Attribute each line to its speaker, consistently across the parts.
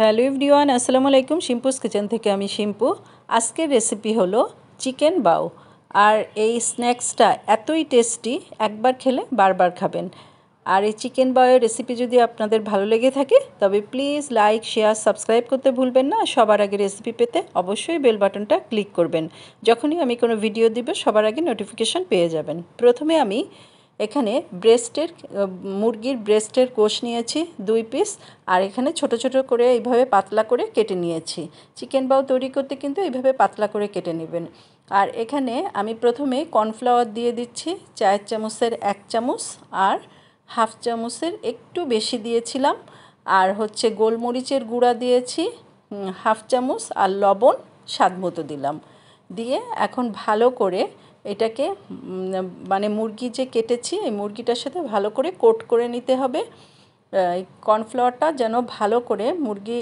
Speaker 1: Hello everyone, আসসালামু আলাইকুম। শিম্পুস kitchen থেকে আমি শিম্পু। আজকের রেসিপি হলো চিকেন বাও। আর এই স্ন্যাক্সটা এতই টেস্টি, একবার খেলে বারবার খাবেন। আর এই চিকেন বাওয়ের রেসিপি যদি আপনাদের ভালো লেগে থাকে তবে প্লিজ লাইক, শেয়ার, সাবস্ক্রাইব করতে ভুলবেন না। সবার আগে রেসিপি পেতে অবশ্যই বেল বাটনটা ক্লিক করবেন। যখনই আমি কোনো ভিডিও দিব সবার আগে নোটিফিকেশন পেয়ে যাবেন। প্রথমে আমি এখানে মুরগির ব্রেস্টের কোষ নিয়েছি 2 পিস, আর এখানে ছোট ছোট করে এইভাবে পাতলা করে কেটে নিয়েছি। চিকেন বাও তৈরি করতে কিন্তু এইভাবে পাতলা করে কেটে নেবেন। আর এখানে আমি প্রথমে কর্নফ্লাওয়ার দিয়ে দিচ্ছি 4 চামচের 1 চামচ, আর হাফ চামচের একটু বেশি দিয়েছিলাম। আর হচ্ছে গোলমরিচের গুঁড়া দিয়েছি হাফ চামচ, আর লবণ স্বাদ মতো দিলাম। দিয়ে এখন ভালো করে এটাকে মানে মুরগি যে কেটেছি এই মুরগিটার সাথে ভালো করে কোট করে নিতে হবে। এই কর্নফ্লাওয়ারটা যেন ভালো করে মুরগি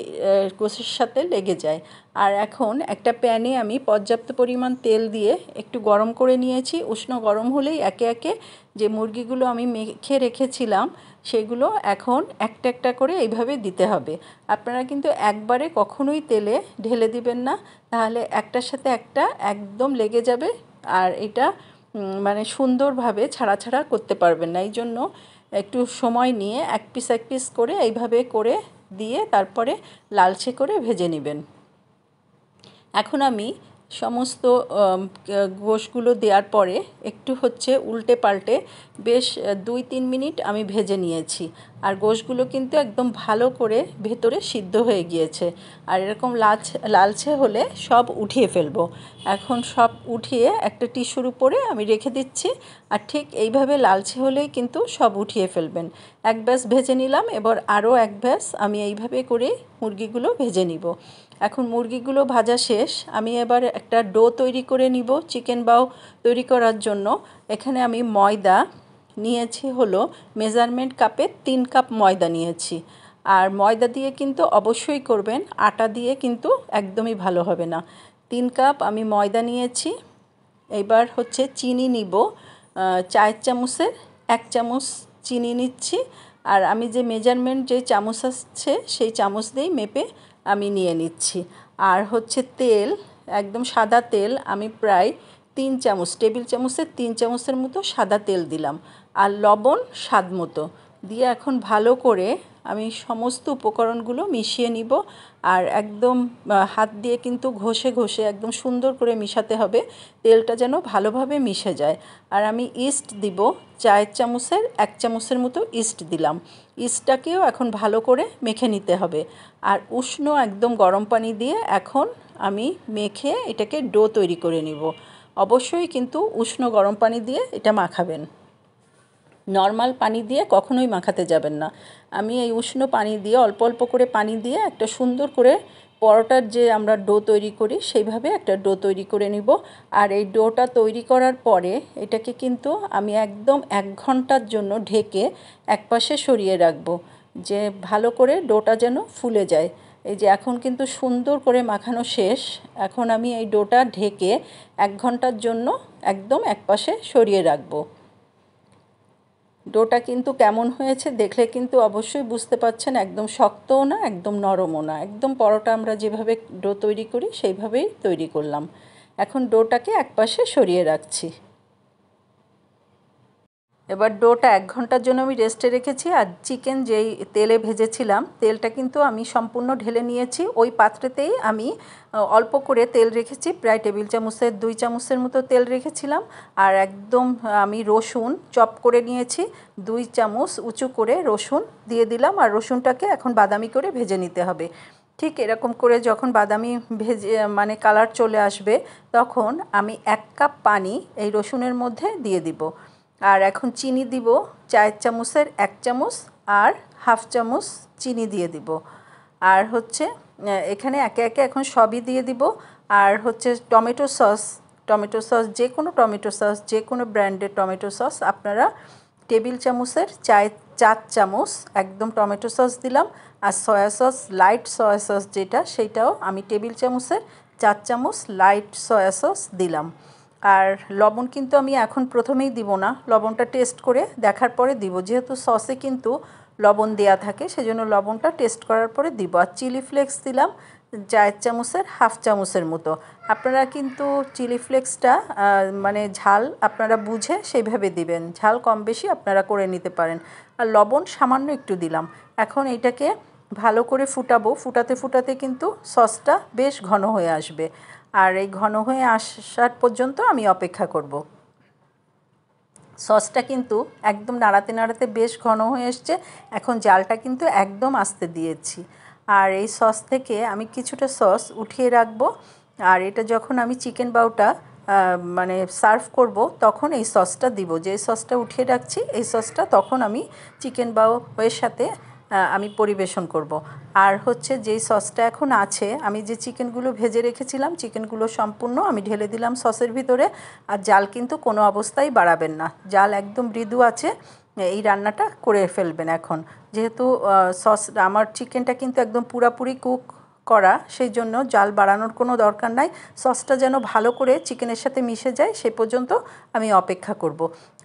Speaker 1: গোশের সাথে লেগে যায়। আর এখন একটা প্যানে আমি পর্যাপ্ত পরিমাণ তেল দিয়ে একটু গরম করে নিয়েছি। উষ্ণ গরম হলেই একে একে যে মুরগিগুলো আমি মেখে রেখেছিলাম সেগুলো এখন একটা একটা করে এইভাবে দিতে হবে। আপনারা কিন্তু একবারে কখনোই তেলে ঢেলে দিবেন না, তাহলে একটার সাথে একটা একদম লেগে যাবে। আর এটা মানে সুন্দরভাবে ছাড়া ছাড়া করতে পারবেন না। এই জন্য একটু সময় নিয়ে এক পিস করে এইভাবে করে দিয়ে তারপরে লালচে করে ভেজে নেবেন। এখন আমি সমস্ত গোশগুলো দেওয়ার পরে একটু উল্টে পাল্টে বেশ 2-3 মিনিট আমি ভেজে নিয়েছি। আর গোশগুলো কিন্তু একদম ভালো করে ভেতরে সিদ্ধ হয়ে গিয়েছে। আর এরকম লালচে হলে সব উঠিয়ে ফেলবো। এখন সব উঠিয়ে একটা টিস্যুর উপরে আমি রেখে দিচ্ছি। আর ঠিক এইভাবে লালচে হলেই কিন্তু সব উঠিয়ে ফেলবেন। এক ব্যাস ভেজে নিলাম, এবার আরও এক ব্যাস আমি এইভাবে করে মুরগিগুলো ভেজে নিব। এখন মুরগিগুলো ভাজা শেষ, আমি এবার একটা ডো তৈরি করে নিব চিকেন বাও তৈরি করার জন্য। এখানে আমি ময়দা নিয়েছি হলো মেজারমেন্ট কাপে 3 কাপ ময়দা নিয়েছি। আর ময়দা দিয়ে কিন্তু অবশ্যই করবেন, আটা দিয়ে কিন্তু একদমই ভালো হবে না। 3 কাপ আমি ময়দা নিয়েছি। এবার চিনি নিব 4 চামচের 1 চামচ চিনি নিচ্ছি। আর আমি যে মেজারমেন্ট যে চামচ আছে সেই চামচ দিয়েই মেপে আমি নিয়ে নিচ্ছি। আর তেল, একদম সাদা তেল আমি প্রায় 3 চামচ, টেবিল চামচের 3 চামচের মতো সাদা তেল দিলাম। আর লবণ স্বাদ মতো দিয়ে এখন ভালো করে আমি সমস্ত উপকরণগুলো মিশিয়ে নিব। আর একদম হাত দিয়ে কিন্তু ঘষে ঘষে একদম সুন্দর করে মিশাতে হবে, তেলটা যেন ভালোভাবে মিশে যায়। আর আমি ইস্ট দিব 4 চামচের 1 চামচের মতো ইস্ট দিলাম। ইস্টটাকেও এখন ভালো করে মেখে নিতে হবে। আর উষ্ণ একদম গরম পানি দিয়ে এখন আমি মেখে এটাকে ডো তৈরি করে নিব। অবশ্যই কিন্তু উষ্ণ গরম পানি দিয়ে এটা মাখাবেন, নর্মাল পানি দিয়ে কখনোই মাখাতে যাবেন না। আমি এই উষ্ণ পানি দিয়ে অল্প অল্প করে পানি দিয়ে একটা সুন্দর করে পরোটার যে আমরা ডো তৈরি করি সেইভাবে একটা ডো তৈরি করে নিব। আর এই ডোটা তৈরি করার পরে এটাকে কিন্তু আমি একদম 1 ঘন্টার জন্য ঢেকে একপাশে সরিয়ে রাখবো, যে ভালো করে ডোটা যেন ফুলে যায়। এই যে এখন কিন্তু সুন্দর করে মাখানো শেষ। এখন আমি এই ডোটা ঢেকে 1 ঘন্টার জন্য একদম একপাশে সরিয়ে রাখবো। ডোটা কিন্তু কেমন হয়েছে দেখলে কিন্তু অবশ্যই বুঝতে পারছেন, একদম শক্তও না একদম নরমও না, একদম পরোটা আমরা যেভাবে ডো তৈরি করি সেইভাবেই তৈরি করলাম। এখন ডোটাকে একপাশে সরিয়ে রাখছি। এবার ডোটা 1 ঘন্টার জন্য আমি রেস্টে রেখেছি। আর চিকেন যেই তেলে ভেজেছিলাম তেলটা কিন্তু আমি সম্পূর্ণ ঢেলে নিয়েছি। ওই পাত্রেতেই আমি অল্প করে তেল রেখেছি, প্রায় টেবিল চামচের 2 চামচের মতো তেল রেখেছিলাম। আর একদম আমি রসুন চপ করে নিয়েছি, 2 চামচ উঁচু করে রসুন দিয়ে দিলাম। আর রসুনটাকে এখন বাদামি করে ভেজে নিতে হবে। ঠিক এরকম করে যখন বাদামি ভেজে মানে কালার চলে আসবে তখন আমি 1 কাপ পানি এই রসুনের মধ্যে দিয়ে দিব। আর এখন চিনি দিব 4 চামচের 1 চামচ, আর হাফ চামচ চিনি দিয়ে দিব। আর এখানে একে একে এখন সবই দিয়ে দিব। আর টমেটো সস, যে কোনো টমেটো সস, যে কোনো ব্র্যান্ডের টমেটো সস আপনারা টেবিল চামচের 4 চামচ একদম টমেটো সস দিলাম। আর soya sauce, light soya sauce যেটা, সেইটাও আমি টেবিল চামচের 4 চামচ লাইট সয়া সস দিলাম। আর লবণ কিন্তু আমি এখন প্রথমেই দিব না, লবণটা টেস্ট করে দেখার পরে দিব, যেহেতু সসে কিন্তু লবণ দেওয়া থাকে, সেজন্য লবণটা টেস্ট করার পরে দিব। আর চিলি ফ্লেক্স দিলাম 4 চামচের হাফ চামচের মতো। আপনারা কিন্তু চিলি ফ্লেক্সটা মানে ঝাল আপনারা বুঝে সেইভাবে দিবেন, ঝাল কম বেশি আপনারা করে নিতে পারেন। আর লবণ সামান্য একটু দিলাম। এখন এটাকে ভালো করে ফুটাবো, ফুটাতে ফুটাতে কিন্তু সসটা বেশ ঘন হয়ে আসবে। আর এই ঘন হয়ে আসার পর্যন্ত আমি অপেক্ষা করব। সসটা কিন্তু একদম নাড়াতে নাড়াতে বেশ ঘন হয়ে এসছে। এখন জালটা কিন্তু একদম আস্তে দিয়েছি। আর এই সস থেকে আমি কিছুটা সস উঠিয়ে রাখবো। আর এটা যখন আমি চিকেন বাউটা মানে সার্ভ করব তখন এই সসটা দিব। যে সসটা উঠিয়ে রাখছি এই সসটা তখন আমি চিকেন বাউয়ের সাথে আমি পরিবেশন করব। আর হচ্ছে যেই সসটা এখন আছে, আমি যে চিকেনগুলো ভেজে রেখেছিলাম চিকেনগুলো সম্পূর্ণ আমি ঢেলে দিলাম সসের ভিতরে। আর জাল কিন্তু কোনো অবস্থায় বাড়াবেন না, জাল একদম মৃদু আছে এই রান্নাটা করে ফেলবেন। এখন যেহেতু সস আমার চিকেনটা কিন্তু একদম পুরাপুরি কুক করা, সেই জন্য জাল বাড়ানোর কোনো দরকার নাই। সসটা যেন ভালো করে চিকেনের সাথে মিশে যায় সে পর্যন্ত আমি অপেক্ষা করব।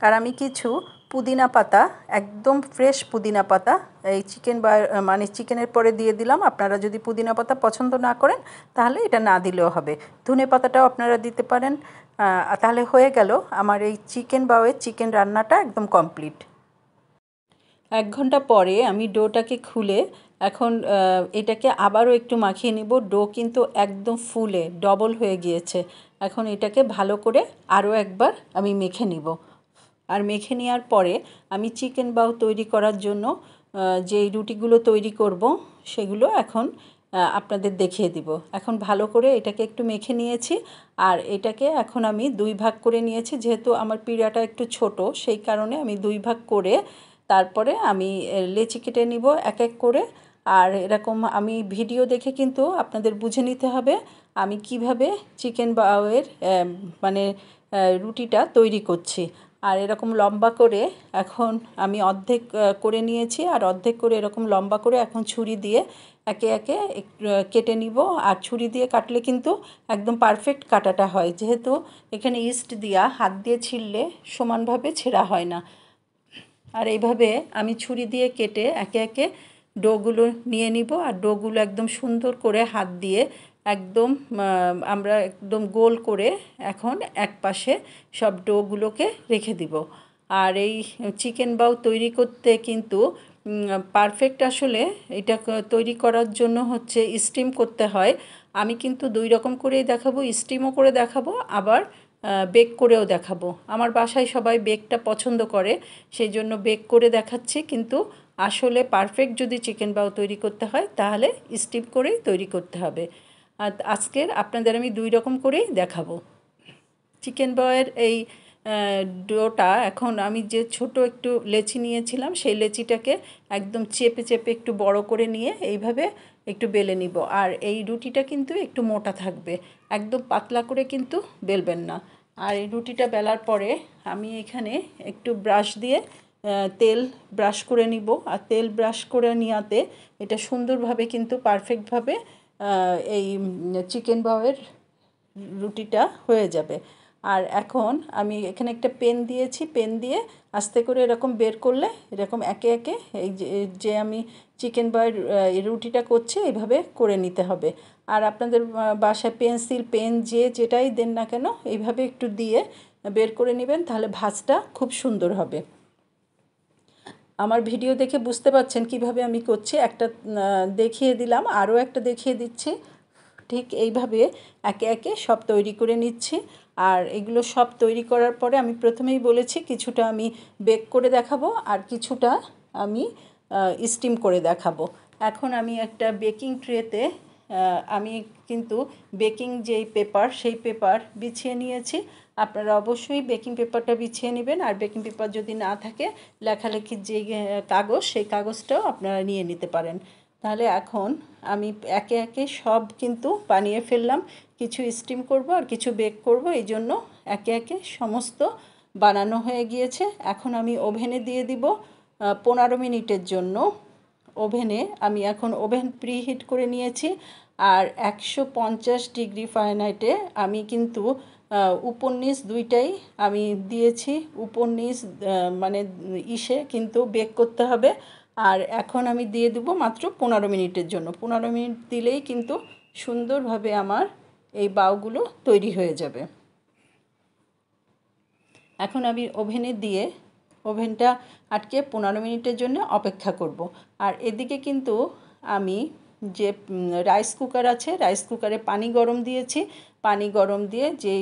Speaker 1: আর আমি কিছু পুদিনা পাতা, একদম ফ্রেশ পুদিনা পাতা এই চিকেন বা মানে চিকেনের পরে দিয়ে দিলাম। আপনারা যদি পুদিনা পাতা পছন্দ না করেন তাহলে এটা না দিলেও হবে, ধনে পাতাটাও আপনারা দিতে পারেন। তাহলে হয়ে গেল আমার এই চিকেন বাউয়ের চিকেন রান্নাটা একদম কমপ্লিট। 1 ঘন্টা পরে আমি ডোটাকে খুলে এখন এটাকে আবারও একটু মাখিয়ে নিব। ডো কিন্তু একদম ফুলে ডবল হয়ে গিয়েছে। এখন এটাকে ভালো করে আরও একবার আমি মেখে নিব। আর মেখে নেওয়ার পরে আমি চিকেন বাউ তৈরি করার জন্য যেই রুটিগুলো তৈরি করব সেগুলো এখন আপনাদের দেখিয়ে দিব। এখন ভালো করে এটাকে একটু মেখে নিয়েছি। আর এটাকে এখন আমি 2 ভাগ করে নিয়েছি, যেহেতু আমার পিঁড়াটা একটু ছোট সেই কারণে আমি 2 ভাগ করে তারপরে আমি লেচি কেটে নিব এক এক করে। আর এরকম আমি ভিডিও দেখে কিন্তু আপনাদের বুঝে নিতে হবে আমি কিভাবে চিকেন বাউয়ের মানে রুটিটা তৈরি করছি। আর এরকম লম্বা করে এখন আমি অর্ধেক করে নিয়েছি, আর অর্ধেক করে এরকম লম্বা করে এখন ছুরি দিয়ে একে একে কেটে নিব। আর ছুরি দিয়ে কাটলে কিন্তু একদম পারফেক্ট কাটাটা হয়, যেহেতু এখানে ইস্ট দিয়া হাত দিয়ে ছিঁড়লে সমানভাবে ছেঁড়া হয় না। আর এইভাবে আমি ছুরি দিয়ে কেটে একে একে ডোগুলো নিয়ে নিব। আর ডোগুলো একদম সুন্দর করে হাত দিয়ে একদম আমরা একদম গোল করে এখন এক পাশে সব ডোগুলোকে রেখে দিব। আর এই চিকেন বাউ তৈরি করতে কিন্তু পারফেক্ট আসলে এটা তৈরি করার জন্য হচ্ছে স্টিম করতে হয়। আমি কিন্তু 2 রকম করেই দেখাবো, স্টিমও করে দেখাবো আবার বেক করেও দেখাবো। আমার বাসায় সবাই বেকটা পছন্দ করে সেই জন্য বেক করে দেখাচ্ছি, কিন্তু আসলে পারফেক্ট যদি চিকেন বাউ তৈরি করতে হয় তাহলে স্টিম করেই তৈরি করতে হবে। আর আজকের আপনাদের আমি 2 রকম করেই দেখাবো। চিকেন বাউয়ের এই ডোটা এখন আমি যে ছোট একটু লেচি নিয়েছিলাম সেই লেচিটাকে একদম চেপে চেপে একটু বড় করে নিয়ে এইভাবে একটু বেলে নিব। আর এই রুটিটা কিন্তু একটু মোটা থাকবে, একদম পাতলা করে কিন্তু বেলবেন না। আর এই রুটিটা বেলার পরে আমি এখানে একটু ব্রাশ দিয়ে তেল ব্রাশ করে নিব। আর তেল ব্রাশ করে নেওয়াতে এটা সুন্দরভাবে কিন্তু পারফেক্টভাবে এই চিকেন বাউয়ের রুটিটা হয়ে যাবে। আর এখন আমি এখানে একটা পেন দিয়েছি, পেন দিয়ে আস্তে করে এরকম বের করলে এরকম একে একে এই যে আমি চিকেন বাউয়ের রুটিটা করছি এইভাবে করে নিতে হবে। আর আপনাদের বাসায় পেন্সিল পেন যেটাই দেন না কেন এইভাবে একটু দিয়ে বের করে নেবেন, তাহলে ভাঁজটা খুব সুন্দর হবে। আমার ভিডিও দেখে বুঝতে পারছেন কিভাবে আমি করছি, একটা দেখিয়ে দিলাম, আরও একটা দেখিয়ে দিচ্ছি। ঠিক এইভাবে একে একে সব তৈরি করে নিচ্ছি। আর এগুলো সব তৈরি করার পরে আমি প্রথমেই বলেছি কিছুটা আমি বেক করে দেখাবো আর কিছুটা আমি স্টিম করে দেখাবো। এখন আমি একটা বেকিং ট্রেতে আমি কিন্তু বেকিং যেই পেপার সেই পেপার বিছিয়ে নিয়েছি। আপনারা অবশ্যই বেকিং পেপারটা বিছিয়ে নেবেন। আর বেকিং পেপার যদি না থাকে লেখালেখির যে কাগজ সেই কাগজটাও আপনারা নিয়ে নিতে পারেন। তাহলে এখন আমি একে একে সব কিন্তু বানিয়ে ফেললাম, কিছু স্টিম করব আর কিছু বেক করব, এই জন্য একে একে সমস্ত বানানো হয়ে গিয়েছে। এখন আমি ওভেনে দিয়ে দিব 15 মিনিটের জন্য। ওভেনে আমি এখন ওভেন প্রিহিট করে নিয়েছি। আর 150 ডিগ্রি ফারেনহাইটে আমি কিন্তু উপর নিচ দুইটাই আমি দিয়েছি। উপর নিচ মানে ইসে কিন্তু বেক করতে হবে। আর এখন আমি দিয়ে দেবো মাত্র 15 মিনিটের জন্য। 15 মিনিট দিলেই কিন্তু সুন্দরভাবে আমার এই বাউগুলো তৈরি হয়ে যাবে। এখন আমি ওভেনে দিয়ে ওভেনটা আটকে 15 মিনিটের জন্য অপেক্ষা করব। আর এদিকে কিন্তু আমি যে রাইস কুকার আছে, রাইস কুকারে পানি গরম দিয়েছি। পানি গরম দিয়ে যেই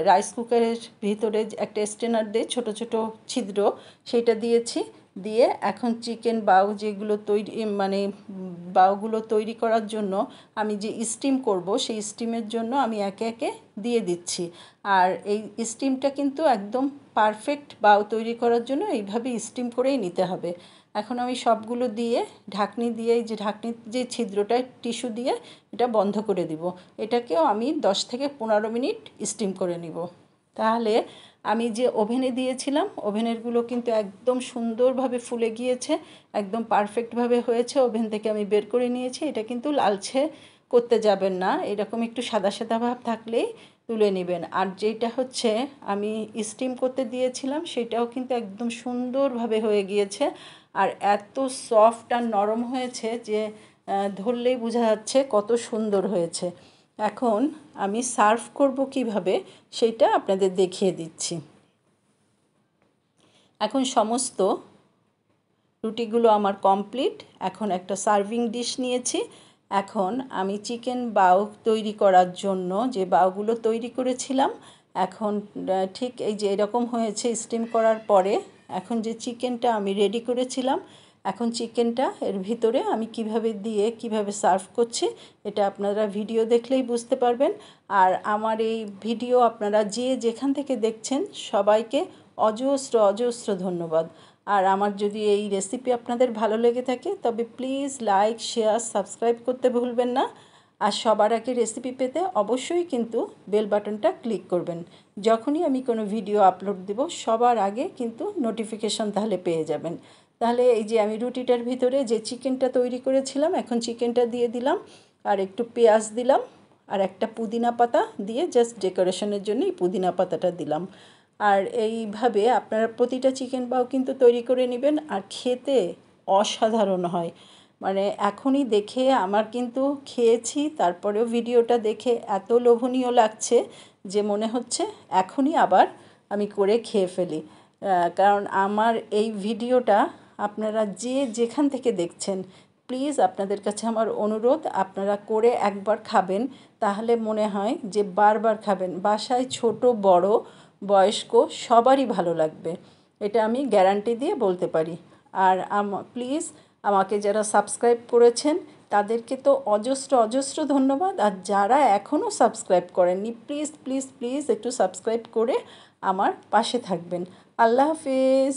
Speaker 1: রাইস কুকারের ভিতরে একটা স্ট্রেনার দিয়ে ছোট ছোট ছিদ্র, সেটা দিয়েছি। দিয়ে এখন চিকেন বাউ যেগুলো তৈরি মানে বাউগুলো তৈরি করার জন্য আমি যে স্টিম করব, সেই স্টিমের জন্য আমি একে একে দিয়ে দিচ্ছি। আর এই স্টিমটা কিন্তু একদম পারফেক্ট বাউ তৈরি করার জন্য এইভাবে স্টিম করেই নিতে হবে। এখন আমি সবগুলো দিয়ে ঢাকনি দিয়ে, যে ঢাকনির যে ছিদ্রটা, টিস্যু দিয়ে এটা বন্ধ করে দিব। এটাকেও আমি 10 থেকে 15 মিনিট স্টিম করে নিব। তাহলে আমি যে ওভেনে দিয়েছিলাম, ওভেনেরগুলো কিন্তু একদম সুন্দরভাবে ফুলে গিয়েছে, একদম পারফেক্টভাবে হয়েছে। ওভেন থেকে আমি বের করে নিয়েছি। এটা কিন্তু লালচে করতে যাবেন না, এরকম একটু সাদা সাদা ভাব থাকলেই তুলে নেবেন। আর যেটা হচ্ছে আমি স্টিম করতে দিয়েছিলাম, সেটাও কিন্তু একদম সুন্দরভাবে হয়ে গিয়েছে। আর এত সফট আর নরম হয়েছে যে ধরলেই বোঝা যাচ্ছে কত সুন্দর হয়েছে। এখন আমি সার্ভ করব কিভাবে সেটা আপনাদের দেখিয়ে দিচ্ছি। এখন সমস্ত রুটিগুলো আমার কমপ্লিট। এখন একটা সার্ভিং ডিশ নিয়েছি। এখন আমি চিকেন বাউ তৈরি করার জন্য যে বাউগুলো তৈরি করেছিলাম, এখন ঠিক এই যে এরকম হয়েছে স্টিম করার পরে। এখন যে চিকেনটা আমি রেডি করেছিলাম, এখন চিকেনটা এর ভিতরে আমি কিভাবে দিয়ে কিভাবে সার্ভ করছি, এটা আপনারা ভিডিও দেখলেই বুঝতে পারবেন। আর আমার এই ভিডিও আপনারা যে যেখান থেকে দেখছেন সবাইকে অজস্র অজস্র ধন্যবাদ। আর আমার যদি এই রেসিপি আপনাদের ভালো লেগে থাকে তবে প্লিজ লাইক, শেয়ার, সাবস্ক্রাইব করতে ভুলবেন না। আর সবার আগে রেসিপি পেতে অবশ্যই কিন্তু বেল বাটনটা ক্লিক করবেন। যখনই আমি কোনো ভিডিও আপলোড দেব সবার আগে কিন্তু নোটিফিকেশন তাহলে পেয়ে যাবেন। তাহলে এই যে আমি রুটিটার ভিতরে যে চিকেনটা তৈরি করেছিলাম, এখন চিকেনটা দিয়ে দিলাম, আর একটু পেঁয়াজ দিলাম, আর একটা পুদিনা পাতা দিয়ে জাস্ট ডেকোরেশনের জন্য এই পুদিনা পাতাটা দিলাম। আর এইভাবে আপনারা প্রতিটা চিকেন বাউ কিন্তু তৈরি করে নেবেন। আর খেতে অসাধারণ হয়। মানে এখনই দেখে আমার কিন্তু খেয়েছি, তারপরেও ভিডিওটা দেখে এত লোভনীয় লাগছে যে মনে হচ্ছে এখনই আবার আমি করে খেয়ে ফেলি। কারণ আমার এই ভিডিওটা আপনারা যে যেখান থেকে দেখছেন, প্লিজ আপনাদের কাছে আমার অনুরোধ, আপনারা করে একবার খাবেন, তাহলে মনে হয় যে বারবার খাবেন। বাসায় ছোট বড় বয়স্ক সবারই ভালো লাগবে, এটা আমি গ্যারান্টি দিয়ে বলতে পারি। আর প্লিজ আমাকে যারা সাবস্ক্রাইব করেছেন তাদেরকে তো অজস্র অজস্র ধন্যবাদ। আর যারা এখনও সাবস্ক্রাইব করেননি, প্লিজ প্লিজ প্লিজ একটু সাবস্ক্রাইব করে আমার পাশে থাকবেন। আল্লাহ হাফেজ।